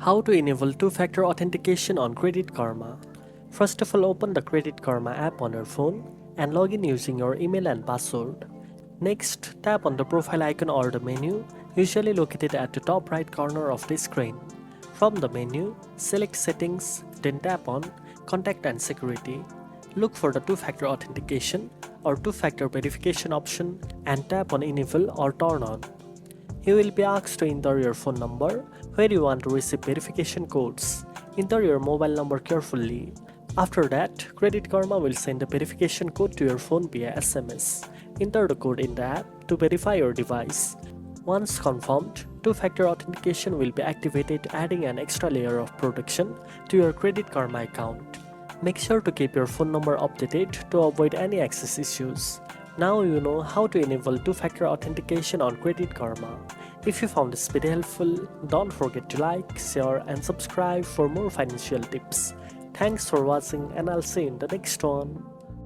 How to enable two-factor authentication on Credit Karma. First of all, open the Credit Karma app on your phone and log in using your email and password. Next, tap on the profile icon or the menu, usually located at the top right corner of the screen. From the menu, select Settings, then tap on Contact and Security. Look for the two-factor authentication or two-factor verification option and tap on Enable or Turn on. You will be asked to enter your phone number where you want to receive verification codes. Enter your mobile number carefully. After that, Credit Karma will send a verification code to your phone via SMS. Enter the code in the app to verify your device. Once confirmed, two-factor authentication will be activated, adding an extra layer of protection to your Credit Karma account. Make sure to keep your phone number updated to avoid any access issues. Now you know how to enable two-factor authentication on Credit Karma. If you found this video helpful, don't forget to like, share and subscribe for more financial tips. Thanks for watching and I'll see you in the next one.